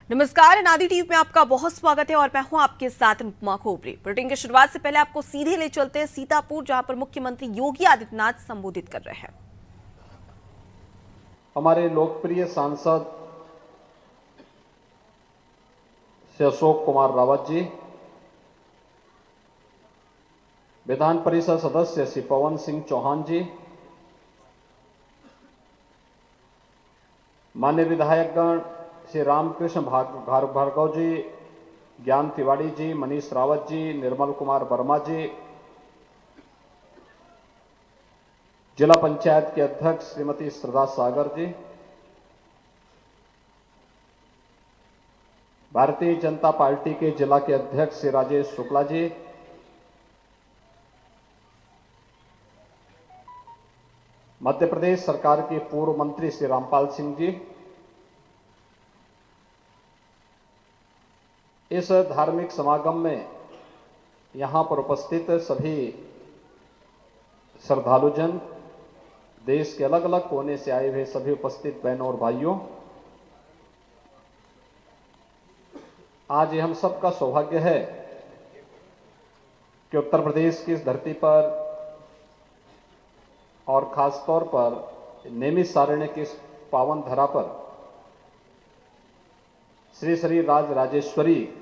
नमस्कार, अनादि टीवी में आपका बहुत स्वागत है और मैं हूं आपके साथ उपमा खोपरी। बुलेटिन की शुरुआत से पहले आपको सीधे ले चलते हैं सीतापुर, जहां पर मुख्यमंत्री योगी आदित्यनाथ संबोधित कर रहे हैं। हमारे लोकप्रिय सांसद श्री अशोक कुमार रावत जी, विधान परिषद सदस्य श्री पवन सिंह चौहान जी, मान्य विधायकगण श्री रामकृष्ण भार्गव जी, ज्ञान तिवारी जी, मनीष रावत जी, निर्मल कुमार वर्मा जी, जिला पंचायत के अध्यक्ष श्रीमती श्रद्धा सागर जी, भारतीय जनता पार्टी के जिला के अध्यक्ष श्री राजेश शुक्ला जी, मध्य प्रदेश सरकार के पूर्व मंत्री श्री रामपाल सिंह जी, इस धार्मिक समागम में यहां पर उपस्थित सभी श्रद्धालुजन, देश के अलग अलग कोने से आए हुए सभी उपस्थित बहनों और भाइयों, आज ये हम सबका सौभाग्य है कि उत्तर प्रदेश की इस धरती पर और खास तौर पर नैमिषारण्य की इस पावन धरा पर श्री श्री राज राजेश्वरी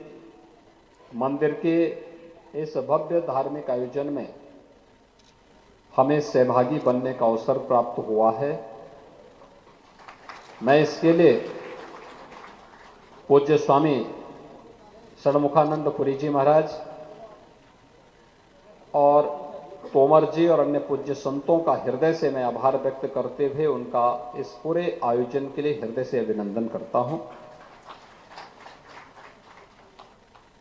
मंदिर के इस भव्य धार्मिक आयोजन में हमें सहभागी बनने का अवसर प्राप्त हुआ है। मैं इसके लिए पूज्य स्वामी षणमुखानंद पुरी जी महाराज और तोमर जी और अन्य पूज्य संतों का हृदय से मैं आभार व्यक्त करते हुए उनका इस पूरे आयोजन के लिए हृदय से अभिनंदन करता हूं।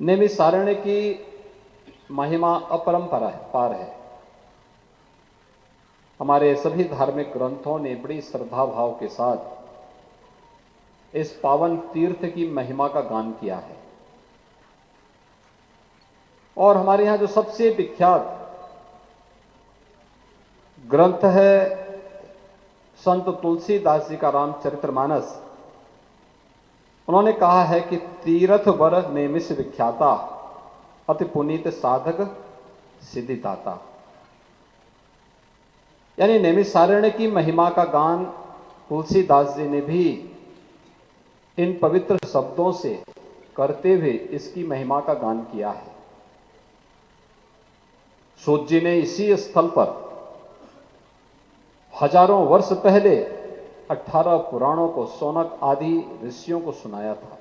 नैमिषारण्य की महिमा अपरंपार है। हमारे सभी धार्मिक ग्रंथों ने बड़ी श्रद्धा भाव के साथ इस पावन तीर्थ की महिमा का गान किया है। और हमारे यहां जो सबसे विख्यात ग्रंथ है संत तुलसीदास जी का रामचरितमानस, उन्होंने कहा है कि तीर्थ वर नैमिष विख्याता, अति पुनीत साधक सिद्धिदाता। यानी नैमिषारण्य की महिमा का गान तुलसीदास जी ने भी इन पवित्र शब्दों से करते हुए इसकी महिमा का गान किया है। सूत जी ने इसी स्थल पर हजारों वर्ष पहले 18 पुराणों को शौनक आदि ऋषियों को सुनाया था।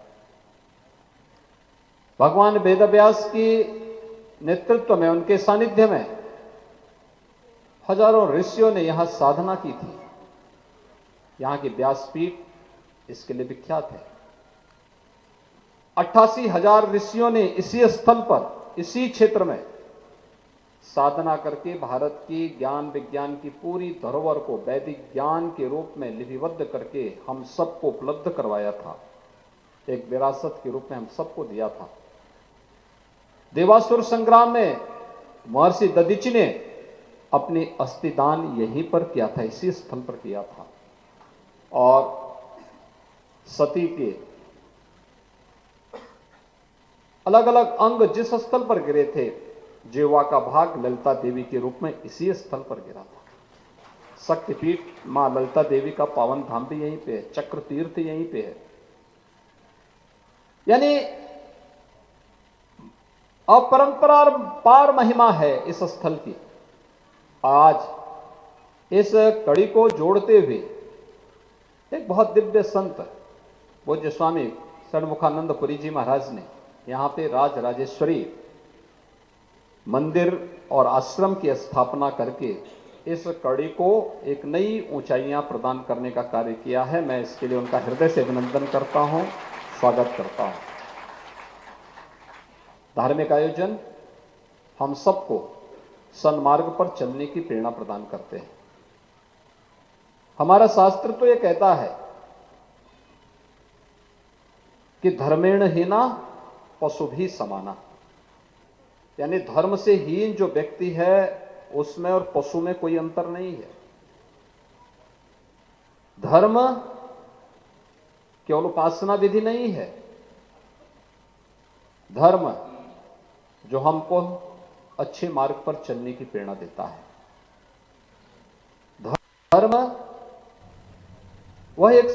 भगवान वेदव्यास की नेतृत्व में, उनके सानिध्य में हजारों ऋषियों ने यहां साधना की थी। यहां की व्यासपीठ इसके लिए विख्यात है। 88,000 ऋषियों ने इसी स्थल पर, इसी क्षेत्र में साधना करके भारत की ज्ञान विज्ञान की पूरी धरोहर को वैदिक ज्ञान के रूप में लिपिबद्ध करके हम सबको उपलब्ध करवाया था। एक विरासत के रूप में हम सबको दिया था। देवासुर संग्राम में महर्षि दधीचि ने अपनी अस्थिदान यहीं पर किया था, इसी स्थल पर किया था। और सती के अलग अलग अंग जिस स्थल पर गिरे थे, जिह्वा का भाग ललिता देवी के रूप में इसी स्थल पर गिरा था। शक्तिपीठ मां ललिता देवी का पावन धाम भी यहीं पे है, चक्र तीर्थ यहीं पे है। यानी अपरंपार महिमा है इस स्थल की। आज इस कड़ी को जोड़ते हुए एक बहुत दिव्य संत पूज्य स्वामी षणमुखानंद पुरी जी महाराज ने यहां पे राज राजेश्वरी मंदिर और आश्रम की स्थापना करके इस कड़ी को एक नई ऊंचाइयां प्रदान करने का कार्य किया है। मैं इसके लिए उनका हृदय से अभिनंदन करता हूं, स्वागत करता हूं। धार्मिक आयोजन हम सबको सन्मार्ग पर चलने की प्रेरणा प्रदान करते हैं। हमारा शास्त्र तो यह कहता है कि धर्मेण हीना पशु भी समाना, यानी धर्म से हीन जो व्यक्ति है उसमें और पशु में कोई अंतर नहीं है। धर्म केवल उपासना विधि नहीं है, धर्म जो हमको अच्छे मार्ग पर चलने की प्रेरणा देता है। धर्म वह एक